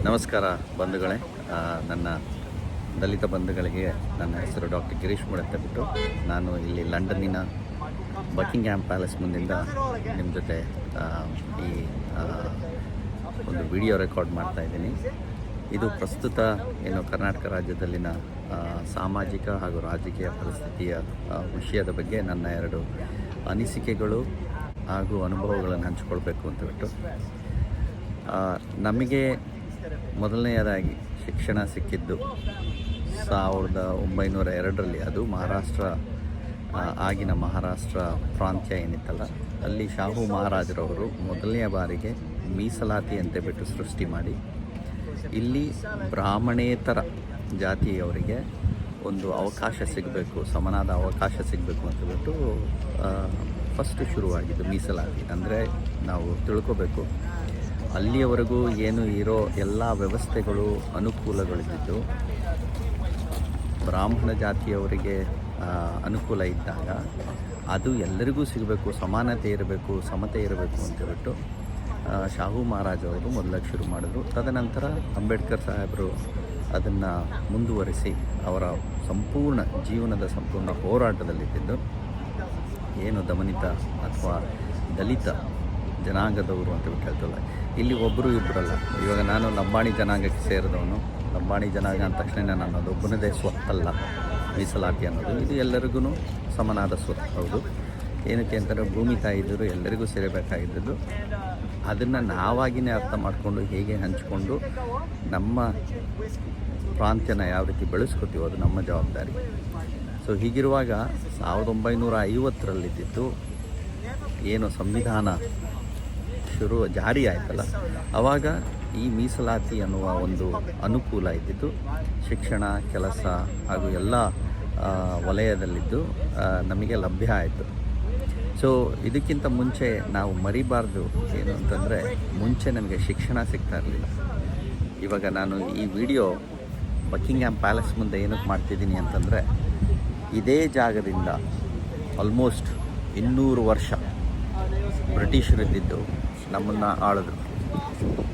ನಮಸ್ಕಾರ ಬಂಧುಗಳೇ. ನನ್ನ ದಲಿತ ಬಂಧುಗಳಿಗೆ ನನ್ನ ಹೆಸರು ಡಾಕ್ಟರ್ ಗಿರೀಶ್ ಮೂಡ್ ಅಂತ ಬಿಟ್ಟು ನಾನು ಇಲ್ಲಿ ಲಂಡನ್ನಿನ ಬಕಿಂಗ್ಹ್ಯಾಮ್ ಪ್ಯಾಲೇಸ್ ಮುಂದಿಂದ ನಿಮ್ಮ ಜೊತೆ ಈ ಒಂದು ವಿಡಿಯೋ ರೆಕಾರ್ಡ್ ಮಾಡ್ತಾಯಿದ್ದೀನಿ. ಇದು ಪ್ರಸ್ತುತ ಏನು ಕರ್ನಾಟಕ ರಾಜ್ಯದಲ್ಲಿನ ಸಾಮಾಜಿಕ ಹಾಗೂ ರಾಜಕೀಯ ಪರಿಸ್ಥಿತಿಯ ವಿಷಯದ ಬಗ್ಗೆ ನನ್ನ ಎರಡು ಅನಿಸಿಕೆಗಳು ಹಾಗೂ ಅನುಭವಗಳನ್ನು ಹಂಚಿಕೊಳ್ಬೇಕು ಅಂತ ಬಿಟ್ಟು ನಮಗೆ ಮೊದಲನೆಯದಾಗಿ ಶಿಕ್ಷಣ ಸಿಕ್ಕಿದ್ದು 1902ರಲ್ಲಿ. ಅದು ಮಹಾರಾಷ್ಟ್ರ, ಆಗಿನ ಮಹಾರಾಷ್ಟ್ರ ಪ್ರಾಂತ್ಯ ಏನಿತ್ತಲ್ಲ, ಅಲ್ಲಿ ಶಾಹು ಮಹಾರಾಜರವರು ಮೊದಲನೆಯ ಬಾರಿಗೆ ಮೀಸಲಾತಿ ಅಂತ ಬಿಟ್ಟು ಸೃಷ್ಟಿ ಮಾಡಿ ಇಲ್ಲಿ ಬ್ರಾಹ್ಮಣೇತರ ಜಾತಿಯವರಿಗೆ ಒಂದು ಅವಕಾಶ ಸಿಗಬೇಕು, ಸಮನಾದ ಅವಕಾಶ ಸಿಗಬೇಕು ಅಂತ ಬಿಟ್ಟು ಫಸ್ಟ್ ಶುರುವಾಗಿದ್ದು ಮೀಸಲಾತಿ. ಅಂದರೆ ನಾವು ತಿಳ್ಕೋಬೇಕು, ಅಲ್ಲಿಯವರೆಗೂ ಏನು ಇರೋ ಎಲ್ಲ ವ್ಯವಸ್ಥೆಗಳು ಅನುಕೂಲಗಳಿದ್ದು ಬ್ರಾಹ್ಮಣ ಜಾತಿಯವರಿಗೆ ಅನುಕೂಲ ಇದ್ದಾಗ ಅದು ಎಲ್ಲರಿಗೂ ಸಿಗಬೇಕು, ಸಮಾನತೆ ಇರಬೇಕು, ಸಮತೆ ಇರಬೇಕು ಅಂತೇಳ್ಬಿಟ್ಟು ಶಾಹು ಮಹಾರಾಜ್ ಅವರು ಮೊದಲಾಗಿ ಶುರು ಮಾಡಿದ್ರು. ತದನಂತರ ಅಂಬೇಡ್ಕರ್ ಸಾಹೇಬರು ಅದನ್ನು ಮುಂದುವರಿಸಿ ಅವರ ಸಂಪೂರ್ಣ ಜೀವನದ ಸಂಪೂರ್ಣ ಹೋರಾಟದಲ್ಲಿದ್ದು ಏನು ದಮನಿತ ಅಥವಾ ದಲಿತ ಜನಾಂಗದವರು ಅಂತ ಹೇಳ್ತಲ್ಲ, ಇಲ್ಲಿ ಒಬ್ಬರು ಇಬ್ಬರಲ್ಲ. ಇವಾಗ ನಾನು ಲಂಬಾಣಿ ಜನಾಂಗಕ್ಕೆ ಸೇರಿದವನು. ಲಂಬಾಣಿ ಜನಾಂಗ ಅಂದ ತಕ್ಷಣ ನಾನು ಅದೊಬ್ಬನದೇ ಸ್ವತ್ತಲ್ಲ ಮೀಸಲಾತಿ ಅನ್ನೋದು. ಇದು ಎಲ್ಲರಿಗೂ ಸಮನಾದ ಸ್ವತ್ತು. ಹೌದು, ಏನಕ್ಕೆ ಅಂತಂದರೆ ಭೂಮಿ ತಾಯಿದ್ರು ಎಲ್ಲರಿಗೂ ಸೇರಬೇಕಾಗಿದ್ದು. ಅದನ್ನು ನಾವಾಗಿಯೇ ಅರ್ಥ ಮಾಡಿಕೊಂಡು ಹೇಗೆ ಹಂಚಿಕೊಂಡು ನಮ್ಮ ಪ್ರಾಂತ್ಯನ ಯಾವ ರೀತಿ ಬೆಳೆಸ್ಕೊತೀವೋ ಅದು ನಮ್ಮ ಜವಾಬ್ದಾರಿ. ಸೊ ಹೀಗಿರುವಾಗ 1950ರಲ್ಲಿದ್ದು ಏನು ಸಂವಿಧಾನ ಜಾರಿ ಆಯ್ತಲ್ಲ, ಆವಾಗ ಈ ಮೀಸಲಾತಿ ಅನ್ನುವ ಒಂದು ಅನುಕೂಲ ಇದ್ದಿದ್ದು ಶಿಕ್ಷಣ, ಕೆಲಸ ಹಾಗೂ ಎಲ್ಲ ವಲಯದಲ್ಲಿದ್ದು ನಮಗೆ ಲಭ್ಯ ಆಯಿತು. ಸೊ ಇದಕ್ಕಿಂತ ಮುಂಚೆ ನಾವು ಮರಿಬಾರ್ದು ಏನು ಅಂತಂದರೆ, ಮುಂಚೆ ನಮಗೆ ಶಿಕ್ಷಣ ಸಿಗ್ತಾ ಇರಲಿಲ್ಲ. ಇವಾಗ ನಾನು ಈ ವಿಡಿಯೋ ಬಕಿಂಗ್ಹ್ಯಾಮ್ ಪ್ಯಾಲೇಸ್ ಮುಂದೆ ಏನಕ್ಕೆ ಮಾಡ್ತಿದ್ದೀನಿ ಅಂತಂದರೆ, ಇದೇ ಜಾಗದಿಂದ ಆಲ್ಮೋಸ್ಟ್ 200 ವರ್ಷ ಬ್ರಿಟಿಷರಿದ್ದಿದ್ದು ನಮ್ಮನ್ನು ಆಳಿದ್ರು.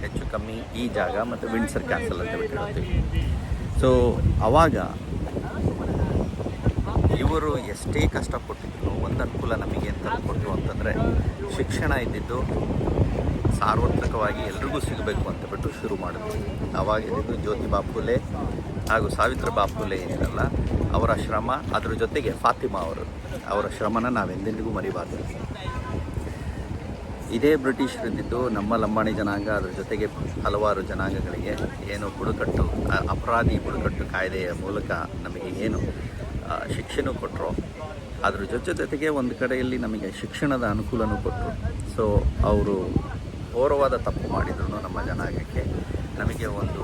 ಹೆಚ್ಚು ಕಮ್ಮಿ ಈ ಜಾಗ ಮತ್ತು ವಿಂಡ್ಸರ್ ಕ್ಯಾಸಲ್ ಅಂತ ಬಿಟ್ಟು ಹೇಳ್ತೀವಿ. ಸೊ ಆವಾಗ ಇವರು ಎಷ್ಟೇ ಕಷ್ಟಪಟ್ಟಿದ್ರು ಒಂದು ಅನುಕೂಲ ನಮಗೆ ಅಂತ ಕೊಟ್ಟರು ಅಂತಂದರೆ, ಶಿಕ್ಷಣ ಇದ್ದಿದ್ದು ಸಾರ್ವತ್ರಿಕವಾಗಿ ಎಲ್ರಿಗೂ ಸಿಗಬೇಕು ಅಂತ ಬಿಟ್ಟು ಶುರು ಮಾಡಿದ್ರು. ಆವಾಗ ಇದ್ದಿದ್ದು ಜ್ಯೋತಿಬಾ ಫುಲೆ ಹಾಗೂ ಸಾವಿತ್ರಿಬಾಯಿ ಫುಲೆ ಏನಿರಲ್ಲ, ಅವರ ಶ್ರಮ, ಅದ್ರ ಜೊತೆಗೆ ಫಾತಿಮಾ ಅವರ ಶ್ರಮನ ನಾವೆಂದೆಂದಿಗೂ ಮರಿಬಾರ್ದು. ಇದೇ ಬ್ರಿಟಿಷರಿದ್ದಿದ್ದು ನಮ್ಮ ಲಂಬಾಣಿ ಜನಾಂಗ, ಅದ್ರ ಜೊತೆಗೆ ಹಲವಾರು ಜನಾಂಗಗಳಿಗೆ ಏನು ಬುಡಕಟ್ಟು ಅಪರಾಧಿ ಬುಡಕಟ್ಟು ಕಾಯ್ದೆಯ ಮೂಲಕ ನಮಗೆ ಏನು ಶಿಕ್ಷಣ ಕೊಟ್ಟರು, ಅದ್ರ ಜೊತೆಗೆ ಒಂದು ಕಡೆಯಲ್ಲಿ ನಮಗೆ ಶಿಕ್ಷಣದ ಅನುಕೂಲನೂ ಕೊಟ್ಟರು. ಸೊ ಅವರು ಘೋರವಾದ ತಪ್ಪು ಮಾಡಿದ್ರು ನಮ್ಮ ಜನಾಂಗಕ್ಕೆ, ನಮಗೆ ಒಂದು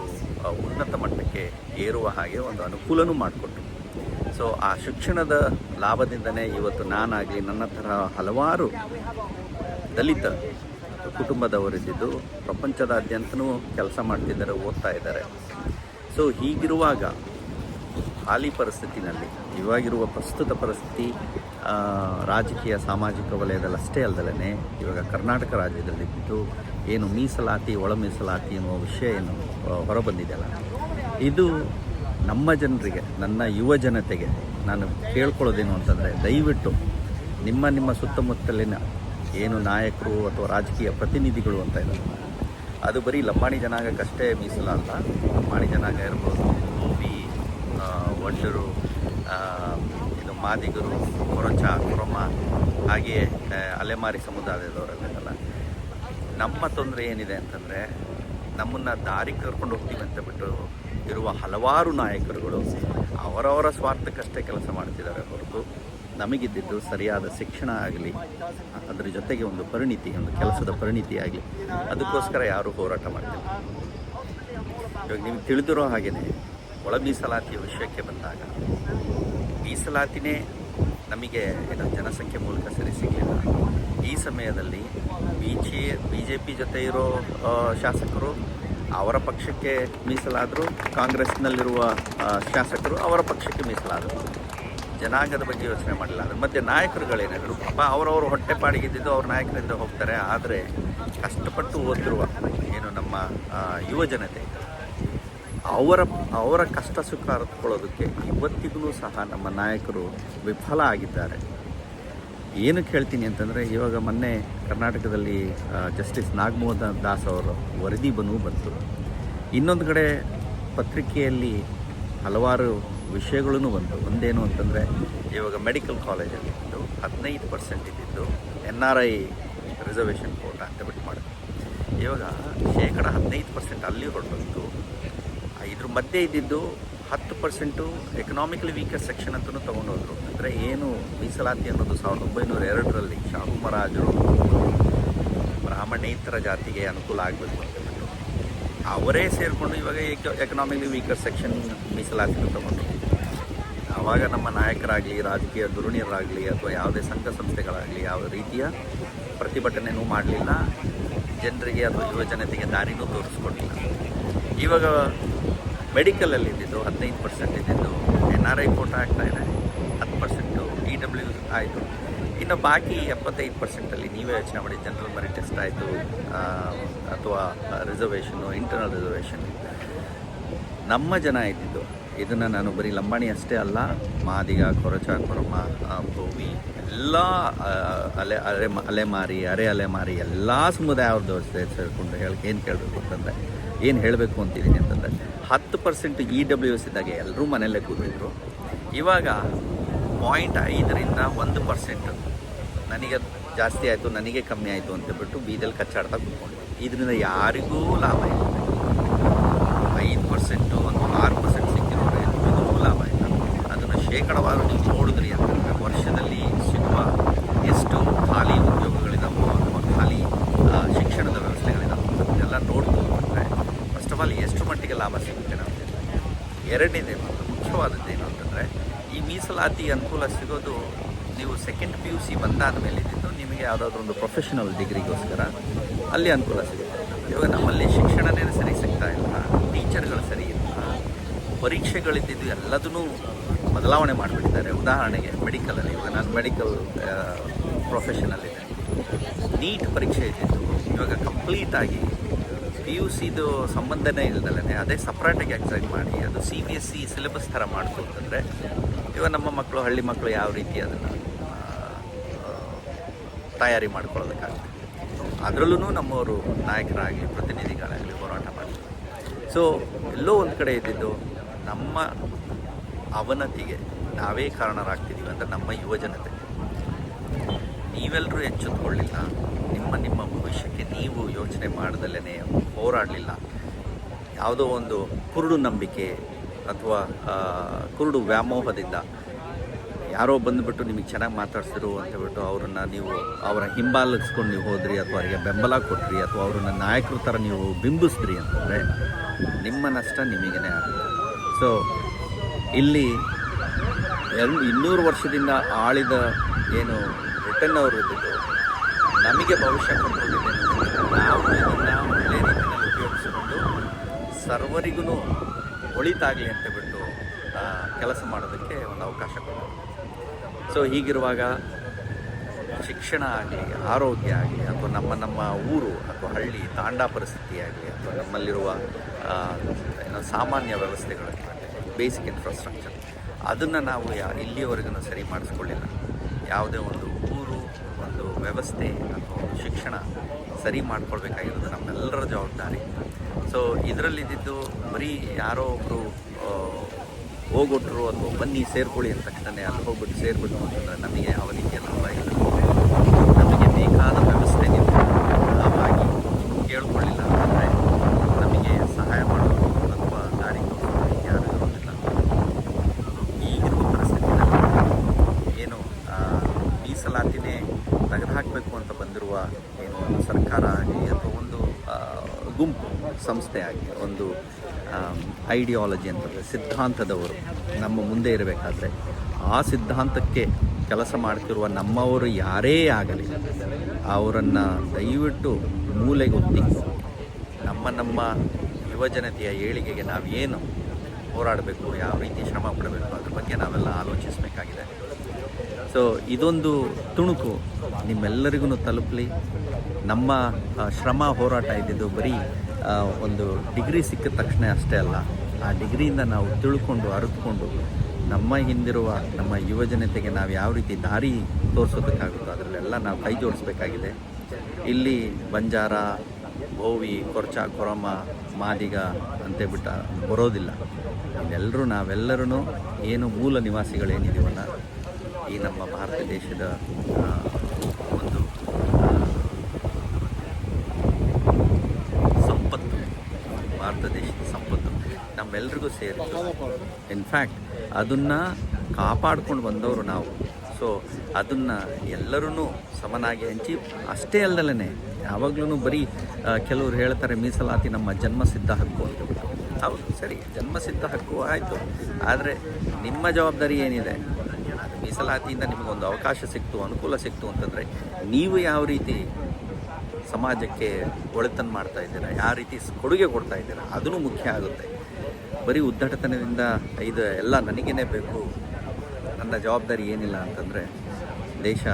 ಉನ್ನತ ಮಟ್ಟಕ್ಕೆ ಏರುವ ಹಾಗೆ ಒಂದು ಅನುಕೂಲನೂ ಮಾಡಿಕೊಟ್ರು. ಸೊ ಆ ಶಿಕ್ಷಣದ ಲಾಭದಿಂದನೇ ಇವತ್ತು ನಾನಾಗಲಿ, ನನ್ನ ಥರ ಹಲವಾರು ದಲಿತ ಕುಟುಂಬದವರಿದ್ದು ಪ್ರಪಂಚದಾದ್ಯಂತನೂ ಕೆಲಸ ಮಾಡ್ತಿದ್ದಾರೆ, ಓದ್ತಾ ಇದ್ದಾರೆ. ಸೊ ಹೀಗಿರುವಾಗ ಹಾಲಿ ಪರಿಸ್ಥಿತಿನಲ್ಲಿ, ಇವಾಗಿರುವ ಪ್ರಸ್ತುತ ಪರಿಸ್ಥಿತಿ ರಾಜಕೀಯ ಸಾಮಾಜಿಕ ವಲಯದಲ್ಲಿ ಅಷ್ಟೇ ಅಲ್ಲದಲೇ ಇವಾಗ ಕರ್ನಾಟಕ ರಾಜ್ಯದಲ್ಲಿದ್ದು ಏನು ಮೀಸಲಾತಿ, ಒಳ ಮೀಸಲಾತಿ ಎನ್ನುವ ವಿಷಯ ಏನು ಹೊರಬಂದಿದೆಯಲ್ಲ, ಇದು ನಮ್ಮ ಜನರಿಗೆ, ನನ್ನ ಯುವ ಜನತೆಗೆ ನಾನು ಕೇಳ್ಕೊಳ್ಳೋದೇನು ಅಂತಂದರೆ, ದಯವಿಟ್ಟು ನಿಮ್ಮ ಸುತ್ತಮುತ್ತಲಿನ ಏನು ನಾಯಕರು ಅಥವಾ ರಾಜಕೀಯ ಪ್ರತಿನಿಧಿಗಳು ಅಂತ ಇದ್ದಾರೆ, ಅದು ಬರೀ ಲಂಬಾಣಿ ಜನಾಂಗಕ್ಕಷ್ಟೇ ಮೀಸಲಾಲ್ಲ. ಲಂಬಾಣಿ ಜನಾಂಗ ಇರ್ಬೋದು, ಗೋಬಿ, ವಂಡರು, ಇದು ಮಾದಿಗರು, ಕೊರಮ, ಹಾಗೆಯೇ ಅಲೆಮಾರಿ ಸಮುದಾಯದವರಲ್ಲ. ನಮ್ಮ ತೊಂದರೆ ಏನಿದೆ ಅಂತಂದರೆ, ನಮ್ಮನ್ನು ದಾರಿ ಕರ್ಕೊಂಡು ಹೋಗ್ತೀವಿ ಅಂತ ಬಿಟ್ಟು ಇರುವ ಹಲವಾರು ನಾಯಕರುಗಳು ಅವರವರ ಸ್ವಾರ್ಥಕ್ಕಷ್ಟೇ ಕೆಲಸ ಮಾಡ್ತಿದ್ದಾರೆ ಹೊರತು ನಮಗಿದ್ದಿದ್ದು ಸರಿಯಾದ ಶಿಕ್ಷಣ ಆಗಲಿ, ಅದರ ಜೊತೆಗೆ ಒಂದು ಪರಿಣಿತಿ, ಒಂದು ಕೆಲಸದ ಪರಿಣಿತಿ ಆಗಲಿ, ಅದಕ್ಕೋಸ್ಕರ ಯಾರೂ ಹೋರಾಟ ಮಾಡ್ತಿಲ್ಲ. ಇವಾಗ ನಿಮಗೆ ತಿಳಿದಿರೋ ಹಾಗೆಯೇ ಒಳ ಮೀಸಲಾತಿಯ ವಿಷಯಕ್ಕೆ ಬಂದಾಗ, ಮೀಸಲಾತಿನೇ ನಮಗೆ ಜನಸಂಖ್ಯೆ ಮೂಲಕ ಸರಿ ಸಿಗಲಿಲ್ಲ. ಈ ಸಮಯದಲ್ಲಿ ಬಿ ಜೆ ಪಿ ಜೊತೆ ಇರೋ ಶಾಸಕರು ಅವರ ಪಕ್ಷಕ್ಕೆ ಮೀಸಲಾದರು, ಕಾಂಗ್ರೆಸ್ನಲ್ಲಿರುವ ಶಾಸಕರು ಅವರ ಪಕ್ಷಕ್ಕೆ ಮೀಸಲಾದರು. ಜನಾಂಗದ ಬಗ್ಗೆ ಯೋಚನೆ ಮಾಡಲಿಲ್ಲ. ಅದ್ರ ಮಧ್ಯೆ ನಾಯಕರುಗಳೇನಾದರೂ ಪಾಪ ಅವರವರು ಹೊಟ್ಟೆಪಾಡಿಗಿದ್ದು ಅವ್ರ ನಾಯಕರಿಂದ ಹೋಗ್ತಾರೆ. ಆದರೆ ಕಷ್ಟಪಟ್ಟು ಓದಿರುವ ಏನು ನಮ್ಮ ಯುವ ಜನತೆ ಅವರ ಅವರ ಕಷ್ಟ ಸುಖ ಅರ್ಥಕೊಳ್ಳೋದಕ್ಕೆ ಇವತ್ತಿಗೂ ಸಹ ನಮ್ಮ ನಾಯಕರು ವಿಫಲ ಆಗಿದ್ದಾರೆ. ಏನಕ್ಕೆ ಹೇಳ್ತೀನಿ ಅಂತಂದರೆ, ಇವಾಗ ಮೊನ್ನೆ ಕರ್ನಾಟಕದಲ್ಲಿ ಜಸ್ಟಿಸ್ ನಾಗಮೋಹನ್ ದಾಸ್ ಅವರ ವರದಿ ಬಂತು. ಇನ್ನೊಂದು ಕಡೆ ಪತ್ರಿಕೆಯಲ್ಲಿ ಹಲವಾರು ವಿಷಯಗಳೂ ಬಂತು. ಒಂದೇನು ಅಂತಂದರೆ, ಇವಾಗ ಮೆಡಿಕಲ್ ಕಾಲೇಜಲ್ಲಿ 15% ಇದ್ದಿದ್ದು NRI ರಿಸರ್ವೇಷನ್ ಕೋಟಾ ಅಂತ ಬಿಟ್ಟು ಮಾಡಿದ್ರು. ಇವಾಗ 15% ಅಲ್ಲಿ ಹೊರಟು, ಇದ್ರ ಮಧ್ಯೆ ಇದ್ದಿದ್ದು 10% ಎಕನಾಮಿಕಲಿ ವೀಕರ್ ಸೆಕ್ಷನ್ ಅಂತಲೂ ತೊಗೊಂಡೋದ್ರು. ಅಂದರೆ ಏನು ಮೀಸಲಾತಿ ಅನ್ನೋದು 1902ರಲ್ಲಿ ಶಾಹು ಮಹಾರಾಜರು ಬ್ರಾಹ್ಮಣೇತರ ಜಾತಿಗೆ ಅನುಕೂಲ ಆಗಬೇಕು ಅಂತ ಬಿಟ್ಟು ಅವರೇ ಸೇರಿಕೊಂಡು ಇವಾಗ ಎಕನಾಮಿಕಲಿ ವೀಕರ್ ಸೆಕ್ಷನ್ ಮೀಸಲಾತಿನೂ ತೊಗೊಂಡ್ರು. ಆವಾಗ ನಮ್ಮ ನಾಯಕರಾಗಲಿ, ರಾಜಕೀಯ ಧುರೀಣರಾಗಲಿ ಅಥವಾ ಯಾವುದೇ ಸಂಘ ಸಂಸ್ಥೆಗಳಾಗಲಿ ಯಾವ ರೀತಿಯ ಪ್ರತಿಭಟನೆಯೂ ಮಾಡಲಿಲ್ಲ, ಜನರಿಗೆ ಅಥವಾ ಯುವ ಜನತೆಗೆ ದಾರಿನೂ ತೋರಿಸ್ಕೊಡ್ಲಿಲ್ಲ. ಇವಾಗ ಮೆಡಿಕಲಲ್ಲಿ ಇದ್ದಿದ್ದು 15% ಇದ್ದಿದ್ದು NRI ಕೋಟಾ ಆಗ್ತಾ ಇದೆ, 10% EW ಆಯಿತು. ಇನ್ನು ಬಾಕಿ 75%ಅಲ್ಲಿ ನೀವೇ ಯೋಚನೆ ಮಾಡಿ, ಜನರಲ್ ಮೆರಿಟ್ ಟೆಸ್ಟ್ ಆಯಿತು ಅಥವಾ ರಿಸರ್ವೇಷನ್ನು, ಇಂಟರ್ನಲ್ ರಿಸರ್ವೇಷನ್. ನಮ್ಮ ಜನ ಇದ್ದಿದ್ದು ಇದನ್ನು ನಾನು ಬರೀ ಲಂಬಾಣಿ ಅಷ್ಟೇ ಅಲ್ಲ, ಮಾದಿಗ, ಕೊರಚ, ಕೊರಮ, ಭೋವಿ ಎಲ್ಲ ಅಲೆಮಾರಿ, ಅಲೆಮಾರಿ ಎಲ್ಲ ಸಮುದಾಯವ್ರದ್ದು ಸೇರಿಕೊಂಡು ಏನು ಕೇಳಬೇಕು ಅಂತಂದರೆ, ಏನು ಹೇಳಬೇಕು ಅಂತಿದ್ದೀನಿ ಅಂತಂದರೆ, 10% EWS ಇದ್ದಾಗ ಎಲ್ಲರೂ ಮನೆಯಲ್ಲೇ ಕೂತಿದ್ರು. ಇವಾಗ 0.5ರಿಂದ 1% ನನಗೆ ಜಾಸ್ತಿ ಆಯಿತು, ನನಗೆ ಕಮ್ಮಿ ಆಯಿತು ಅಂತಬಿಟ್ಟು ಬೀದಲ್ಲಿ ಕಚ್ಚಾಡ್ತಾ ಕೂತ್ಕೊಂಡು, ಇದರಿಂದ ಯಾರಿಗೂ ಲಾಭ ಇಲ್ಲ. 5% ಒಂದು 6% ಸಿಕ್ಕಿರೋದ್ರೆ ಎಲ್ಲರಿಗೂ ಲಾಭ ಇಲ್ಲ. ಅದನ್ನು ಶೇಕಡವಾರು ನೀವು ನೋಡಿದ್ರಿ ಅಂತಂದರೆ ವರ್ಷದಲ್ಲಿ ಸಿಗುವ ಎಷ್ಟು ಖಾಲಿ ಉದ್ಯೋಗಗಳಿದಾವೋ ಅಥವಾ ಖಾಲಿ ಶಿಕ್ಷಣದ ವ್ಯವಸ್ಥೆಗಳಿದಾವೋ ಅದನ್ನೆಲ್ಲ ನೋಡ್ಬೋದು ಅಂದರೆ ಫಸ್ಟ್ ಆಫ್ ಆಲ್ ಎಷ್ಟು ಮಟ್ಟಿಗೆ ಲಾಭ ಸಿಗುತ್ತೆ ನಾವು. ಎರಡನೇದೇ ಮತ್ತು ಮುಖ್ಯವಾದದ್ದೇನು ಅಂತಂದರೆ, ಈ ಮೀಸಲಾತಿ ಅನುಕೂಲ ಸಿಗೋದು ನೀವು ಸೆಕೆಂಡ್ PUC ಬಂದಾದ ಮೇಲೆ ಇದ್ದಿದ್ದು ನಿಮಗೆ ಯಾವುದಾದ್ರೂ ಒಂದು ಪ್ರೊಫೆಷನಲ್ ಡಿಗ್ರಿಗೋಸ್ಕರ ಅಲ್ಲಿ ಅನುಕೂಲ ಸಿಗುತ್ತೆ. ಇವಾಗ ನಮ್ಮಲ್ಲಿ ಶಿಕ್ಷಣನೇ ಸರಿ ಸಿಗ್ತಾ ಇಲ್ಲ, ಟೀಚರ್ಗಳು ಸರಿ ಇಲ್ಲ, ಪರೀಕ್ಷೆಗಳಿದ್ದಿದ್ದು ಎಲ್ಲದನ್ನೂ ಬದಲಾವಣೆ ಮಾಡಿಬಿಟ್ಟಿದ್ದಾರೆ. ಉದಾಹರಣೆಗೆ ಮೆಡಿಕಲಲ್ಲಿ, ಇವಾಗ ನಾನು ಮೆಡಿಕಲ್ ಪ್ರೊಫೆಷನಲ್ಲಿದೆ, ನೀಟ್ ಪರೀಕ್ಷೆ ಇದ್ದಿದ್ದು ಇವಾಗ ಕಂಪ್ಲೀಟಾಗಿ PUCದು ಸಂಬಂಧನೇ ಇಲ್ಲದಲ್ಲೇ ಅದೇ ಸಪ್ರೇಟಾಗಿ ಎಕ್ಸಾಮ್ ಮಾಡಿ ಅದು CBSE ಸಿಲೆಬಸ್ ಥರ ಮಾಡ್ತು ಅಂತಂದರೆ, ಇವಾಗ ನಮ್ಮ ಮಕ್ಕಳು, ಹಳ್ಳಿ ಮಕ್ಕಳು ಯಾವ ರೀತಿ ಅದನ್ನು ತಯಾರಿ ಮಾಡ್ಕೊಳ್ಳೋದಕ್ಕಾಗುತ್ತೆ. ಅದರಲ್ಲೂ ನಮ್ಮವರು ನಾಯಕರಾಗಲಿ, ಪ್ರತಿನಿಧಿಗಳಾಗಲಿ ಹೋರಾಟ ಮಾಡ್ತಾರೆ. ಸೊ ಎಲ್ಲೋ ಒಂದು ಕಡೆ ಇದ್ದಿದ್ದು ನಮ್ಮ ಅವನತಿಗೆ ನಾವೇ ಕಾರಣರಾಗ್ತಿದ್ದೀವಿ ಅಂದರೆ ನಮ್ಮ ಯುವ ಜನತೆ. ನೀವೆಲ್ಲರೂ ಎಚ್ಚೆತ್ತುಕೊಳ್ಳಿಲ್ಲ, ನಿಮ್ಮ ಭವಿಷ್ಯಕ್ಕೆ ನೀವು ಯೋಚನೆ ಮಾಡ್ದಲೇ ಹೋರಾಡಲಿಲ್ಲ. ಯಾವುದೋ ಒಂದು ಕುರುಡು ನಂಬಿಕೆ ಅಥವಾ ಕುರುಡು ವ್ಯಾಮೋಹದಿಂದ ಯಾರೋ ಬಂದುಬಿಟ್ಟು ನಿಮಗೆ ಚೆನ್ನಾಗಿ ಮಾತಾಡ್ಸಿದ್ರು ಅಂತೇಳ್ಬಿಟ್ಟು ನೀವು ಅವರ ಹಿಂಬಾಲಿಸ್ಕೊಂಡು ನೀವು ಹೋದ್ರಿ ಅಥವಾ ಅವರಿಗೆ ಬೆಂಬಲ ಕೊಟ್ರಿ ಅಥವಾ ಅವ್ರನ್ನ ನಾಯಕರ ಥರ ನೀವು ಬಿಂಬಿಸಿದ್ರಿ ಅಂತಂದರೆ ನಿಮ್ಮ ನಷ್ಟ ನಿಮಗೇ ಆಗುತ್ತೆ. ಸೊ ಇಲ್ಲಿ 200 ವರ್ಷದಿಂದ ಆಳಿದ ಏನು ಬ್ರಿಟನ್ ಅವರು ಇದ್ದಿದ್ದು ನಮಗೆ ಭವಿಷ್ಯ ಕೊಟ್ಟಿದ್ದೇನೆ. ನಾವು ಇದನ್ನು ಒಳ್ಳೆಯ ರೀತಿಯಲ್ಲಿ ಉಪಯೋಗಿಸಿಕೊಂಡು ಸರ್ವರಿಗೂ ಒಳಿತಾಗಲಿ ಅಂತ ಬಿಟ್ಟು ಕೆಲಸ ಮಾಡೋದಕ್ಕೆ ಒಂದು ಅವಕಾಶ ಕೊಟ್ಟರು. ಸೊ ಹೀಗಿರುವಾಗ ಶಿಕ್ಷಣ ಆಗಲಿ, ಆರೋಗ್ಯ ಆಗಲಿ ಅಥವಾ ನಮ್ಮ ಊರು ಅಥವಾ ಹಳ್ಳಿ ತಾಂಡಾ ಪರಿಸ್ಥಿತಿ ಆಗಲಿ ಅಥವಾ ನಮ್ಮಲ್ಲಿರುವ ಸಾಮಾನ್ಯ ವ್ಯವಸ್ಥೆಗಳಾಗಲಿ, ಬೇಸಿಕ್ ಇನ್ಫ್ರಾಸ್ಟ್ರಕ್ಚರ್, ಅದನ್ನು ನಾವು ಇಲ್ಲಿಯವರೆಗೂ ಸರಿ ಮಾಡಿಸ್ಕೊಳ್ಳಿಲ್ಲ. ಯಾವುದೇ ಒಂದು ಊರು, ಒಂದು ವ್ಯವಸ್ಥೆ ಅಥವಾ ಒಂದು ಶಿಕ್ಷಣ ಸರಿ ಮಾಡ್ಕೊಳ್ಬೇಕಾಗಿರೋದು ನಮ್ಮೆಲ್ಲರ ಜವಾಬ್ದಾರಿ. ಸೊ ಇದರಲ್ಲಿದ್ದು ಬರೀ ಯಾರೋ ಒಬ್ಬರು ಹೋಗೊಟ್ರು ಅಥವಾ ಬನ್ನಿ ಸೇರ್ಕೊಳ್ಳಿ ಅಂದ ತಕ್ಷಣ ಅಲ್ಲಿ ಹೋಗ್ಬಿಟ್ಟು ಸೇರಿಬಿಟ್ಟು ಅಂತಂದರೆ ನಮಗೆ ಯಾವ ರೀತಿಯ ಲಾಭ ಇಲ್ಲ. ನಮಗೆ ಬೇಕಾದ ವ್ಯವಸ್ಥೆ ನೀವು ಲಾಭವಾಗಿ ಕೇಳ್ಕೊಳ್ಳಿಲ್ಲ ಅಂದರೆ ನಮಗೆ ಸಹಾಯ ಮಾಡೋದು ಅಥವಾ ದಾರಿ ತೋರಿಸೋದು ಯಾರು ಇರೋದಿಲ್ಲ. ಈಗಿರುವ ಪರಿಸ್ಥಿತಿಯಲ್ಲಿ ಏನು ಮೀಸಲಾತಿನೇ ತೆಗೆದುಹಾಕಬೇಕು ಅಂತ ಬಂದಿರುವ ಏನು ಒಂದು ಸರ್ಕಾರ ಆಗಲಿ ಅಥವಾ ಒಂದು ಗುಂಪು ಸಂಸ್ಥೆ ಆಗಲಿ, ಒಂದು ಐಡಿಯಾಲಜಿ ಅಂತಂದರೆ ಸಿದ್ಧಾಂತದವರು ನಮ್ಮ ಮುಂದೆ ಇರಬೇಕಾದ್ರೆ ಆ ಸಿದ್ಧಾಂತಕ್ಕೆ ಕೆಲಸ ಮಾಡ್ತಿರುವ ನಮ್ಮವರು ಯಾರೇ ಆಗಲಿ ಅವರನ್ನು ದಯವಿಟ್ಟು ಮೂಲೆಗೊತ್ತಿ ನಮ್ಮ ಯುವಜನತೆಯ ಏಳಿಗೆಗೆ ನಾವೇನು ಹೋರಾಡಬೇಕು, ಯಾವ ರೀತಿ ಶ್ರಮ ಪಡಬೇಕು ಅದ್ರ ಬಗ್ಗೆ ನಾವೆಲ್ಲ ಆಲೋಚಿಸಬೇಕಾಗಿದೆ. ಸೊ ಇದೊಂದು ತುಣುಕು ನಿಮ್ಮೆಲ್ಲರಿಗೂ ತಲುಪಲಿ. ನಮ್ಮ ಶ್ರಮ ಹೋರಾಟ ಇದ್ದಿದ್ದು ಬರೀ ಒಂದು ಡಿಗ್ರಿ ಸಿಕ್ಕಿದ ತಕ್ಷಣ ಅಷ್ಟೇ ಅಲ್ಲ, ಆ ಡಿಗ್ರಿಯಿಂದ ನಾವು ತಿಳ್ಕೊಂಡು ಅರಿತುಕೊಂಡು ನಮ್ಮ ಹಿಂದಿರುವ ನಮ್ಮ ಯುವಜನತೆಗೆ ನಾವು ಯಾವ ರೀತಿ ದಾರಿ ತೋರಿಸೋದಕ್ಕಾಗುತ್ತೋ ಅದರಲ್ಲೆಲ್ಲ ನಾವು ಕೈ ಜೋಡಿಸ್ಬೇಕಾಗಿದೆ. ಇಲ್ಲಿ ಬಂಜಾರ, ಬೋವಿ, ಕೊರ್ಚ, ಕೊರಮ, ಮಾದಿಗ ಅಂತೇಳ್ಬಿಟ್ಟು ಬರೋದಿಲ್ಲ. ನಾವೆಲ್ಲರೂ ಏನು ಮೂಲ ನಿವಾಸಿಗಳೇನಿದ್ದೀವಲ್ಲ, ಈ ನಮ್ಮ ಭಾರತ ದೇಶದ ಒಂದು ಸಂಪತ್ತು, ಭಾರತ ದೇಶದ ಸಂಪತ್ತು ನಮ್ಮೆಲ್ರಿಗೂ ಸೇರಿತು. ಇನ್ಫ್ಯಾಕ್ಟ್ ಅದನ್ನು ಕಾಪಾಡ್ಕೊಂಡು ಬಂದವರು ನಾವು. ಸೊ ಅದನ್ನು ಎಲ್ಲರೂ ಸಮನಾಗಿ ಹಂಚಿ, ಅಷ್ಟೇ ಅಲ್ಲದಲೇ ಯಾವಾಗಲೂ ಬರೀ ಕೆಲವರು ಹೇಳ್ತಾರೆ ಮೀಸಲಾತಿ ನಮ್ಮ ಜನ್ಮಸಿದ್ಧ ಹಕ್ಕು ಅಂತಬಿಟ್ಟು. ಹೌದು, ಸರಿ, ಜನ್ಮಸಿದ್ಧ ಹಕ್ಕು ಆಯಿತು. ಆದರೆ ನಿಮ್ಮ ಜವಾಬ್ದಾರಿ ಏನಿದೆ? ಅದು ಮೀಸಲಾತಿಯಿಂದ ನಿಮಗೊಂದು ಅವಕಾಶ ಸಿಕ್ತು, ಅನುಕೂಲ ಸಿಕ್ತು ಅಂತಂದರೆ ನೀವು ಯಾವ ರೀತಿ ಸಮಾಜಕ್ಕೆ ಒಳಿತನ್ನು ಮಾಡ್ತಾ ಇದ್ದೀರಾ, ಯಾವ ರೀತಿ ಕೊಡುಗೆ ಕೊಡ್ತಾ ಇದ್ದೀರಾ, ಅದೂ ಮುಖ್ಯ ಆಗುತ್ತೆ. ಬರೀ ಉದ್ದಟತನದಿಂದ ಇದು ಎಲ್ಲ ನನಗೇನೆ ಬೇಕು, ನನ್ನ ಜವಾಬ್ದಾರಿ ಏನಿಲ್ಲ ಅಂತಂದರೆ ದೇಶ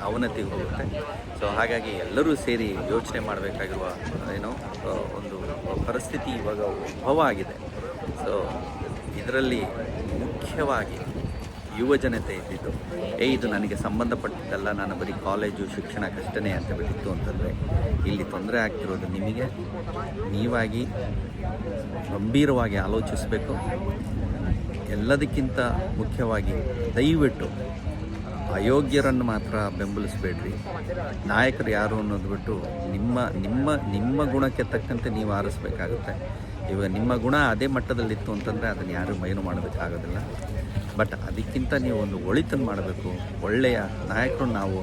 ಅವನತಿಗೆ ಹೋಗುತ್ತೆ. ಸೊ ಹಾಗಾಗಿ ಎಲ್ಲರೂ ಸೇರಿ ಯೋಚನೆ ಮಾಡಬೇಕಾಗಿರುವ ಒಂದು ಪರಿಸ್ಥಿತಿ ಇವಾಗ ಉದ್ಭವ ಆಗಿದೆ. ಸೊ ಇದರಲ್ಲಿ ಮುಖ್ಯವಾಗಿ ಯುವ ಜನತೆ ಇದ್ದಿದ್ದು, ಇದು ನನಗೆ ಸಂಬಂಧಪಟ್ಟಿದ್ದಲ್ಲ, ನಾನು ಬರೀ ಕಾಲೇಜು ಶಿಕ್ಷಣಕ್ಕಷ್ಟೇ ಅಂತ ಬಿಟ್ಟಿತ್ತು ಅಂತಂದರೆ ಇಲ್ಲಿ ತೊಂದರೆ ಆಗ್ತಿರೋದು ನಿಮಗೆ. ನೀವಾಗಿ ಗಂಭೀರವಾಗಿ ಆಲೋಚಿಸಬೇಕು. ಎಲ್ಲದಕ್ಕಿಂತ ಮುಖ್ಯವಾಗಿ ದಯವಿಟ್ಟು ಅಯೋಗ್ಯರನ್ನು ಮಾತ್ರ ಬೆಂಬಲಿಸಬೇಡ್ರಿ. ನಾಯಕರು ಯಾರು ಅನ್ನೋದು ಬಿಟ್ಟು ನಿಮ್ಮ ಗುಣಕ್ಕೆ ತಕ್ಕಂತೆ ನೀವು ಆರಿಸ್ಬೇಕಾಗುತ್ತೆ. ಇವಾಗ ನಿಮ್ಮ ಗುಣ ಅದೇ ಮಟ್ಟದಲ್ಲಿತ್ತು ಅಂತಂದರೆ ಅದನ್ನು ಯಾರೂ ಮೈನು ಮಾಡೋದಕ್ಕಾಗೋದಿಲ್ಲ. ಬಟ್ ಅದಕ್ಕಿಂತ ನೀವು ಒಂದು ಒಳಿತನ್ನು ಮಾಡಬೇಕು, ಒಳ್ಳೆಯ ನಾಯಕರನ್ನು ನಾವು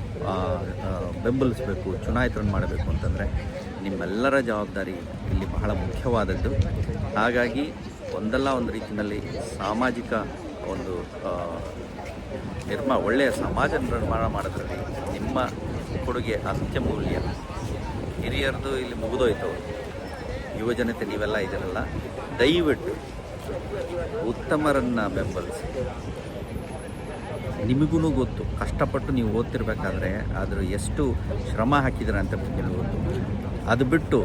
ಬೆಂಬಲಿಸಬೇಕು, ಚುನಾಯಿತರನ್ನು ಮಾಡಬೇಕು ಅಂತಂದರೆ ನಿಮ್ಮೆಲ್ಲರ ಜವಾಬ್ದಾರಿ ಇಲ್ಲಿ ಬಹಳ ಮುಖ್ಯವಾದದ್ದು. ಹಾಗಾಗಿ ಒಂದಲ್ಲ ಒಂದು ರೀತಿಯಲ್ಲಿ ಸಾಮಾಜಿಕ ಒಂದು ಒಳ್ಳೆಯ ಸಮಾಜ ನಿರ್ಮಾಣ ಮಾಡೋದ್ರಲ್ಲಿ ನಿಮ್ಮ ಕೊಡುಗೆ ಅತ್ಯಮೂಲ್ಯ. ಹಿರಿಯರದು ಇಲ್ಲಿ ಮುಗಿದೋಯ್ತು, ಯುವಜನತೆ ನೀವೆಲ್ಲ ಇದ್ದೀರಲ್ಲ, ದಯವಿಟ್ಟು ಉತ್ತಮರನ್ನು ಬೆಂಬಲಿಸಿ. ನಿಮಗೂ ಗೊತ್ತು, ಕಷ್ಟಪಟ್ಟು ನೀವು ಓದ್ತಿರ್ಬೇಕಾದ್ರೆ ಅದ್ರ ಎಷ್ಟು ಶ್ರಮ ಹಾಕಿದ್ದೀರ ಅಂತ ನಿಮಗೂ ಗೊತ್ತು. ಅದು ಬಿಟ್ಟು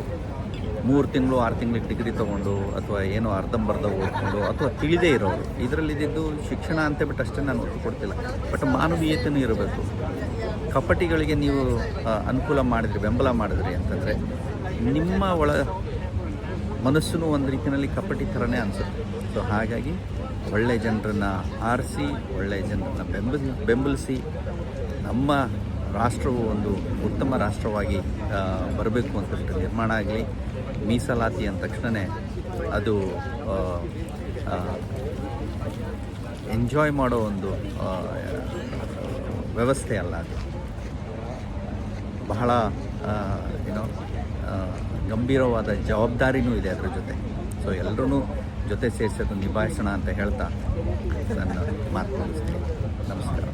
3 ತಿಂಗಳು 6 ತಿಂಗಳಿಗೆ ಡಿಗ್ರಿ ತೊಗೊಂಡು ಅಥವಾ ಏನೋ ಅರ್ಧಂಬರ್ಧ ಓದ್ಕೊಂಡು ಅಥವಾ ತಿಳಿದೇ ಇರೋರು ಇದರಲ್ಲಿದ್ದು ಶಿಕ್ಷಣ ಅಂತ ಬಿಟ್ಟು ಅಷ್ಟೇ ನಾನು ಒತ್ತು ಕೊಡ್ತಿಲ್ಲ. ಬಟ್ ಮಾನವೀಯತೆಯೂ ಇರಬೇಕು. ಕಪಟಿಗಳಿಗೆ ನೀವು ಅನುಕೂಲ ಮಾಡಿದ್ರಿ, ಬೆಂಬಲ ಮಾಡಿದ್ರಿ ಅಂತಂದರೆ ನಿಮ್ಮ ಮನಸ್ಸು ಒಂದು ರೀತಿಯಲ್ಲಿ ಕಪಟಿ ಥರನೇ ಅನಿಸುತ್ತೆ. ಸೊ ಹಾಗಾಗಿ ಒಳ್ಳೆಯ ಜನರನ್ನು ಆರಿಸಿ, ಒಳ್ಳೆಯ ಜನರನ್ನು ಬೆಂಬಲಿಸಿ ನಮ್ಮ ರಾಷ್ಟ್ರವು ಒಂದು ಉತ್ತಮ ರಾಷ್ಟ್ರವಾಗಿ ಬರಬೇಕು ಅಂತ ನಿರ್ಮಾಣ ಆಗಲಿ. ಮೀಸಲಾತಿ ಅಂದ ತಕ್ಷಣವೇ ಅದು ಎಂಜಾಯ್ ಮಾಡೋ ಒಂದು ವ್ಯವಸ್ಥೆ ಅಲ್ಲ, ಅದು ಬಹಳ ಗಂಭೀರವಾದ ಜವಾಬ್ದಾರಿನೂ ಇದೆ ಅದರ ಜೊತೆ. ಸೊ ಎಲ್ಲರೂ ಜೊತೆ ಸೇರಿಸೋದು ನಿಭಾಯಿಸೋಣ ಅಂತ ಹೇಳ್ತಾ ನನ್ನ ಮಾತು ಮುಗಿಸ್ತೀನಿ. ನಮಸ್ಕಾರ.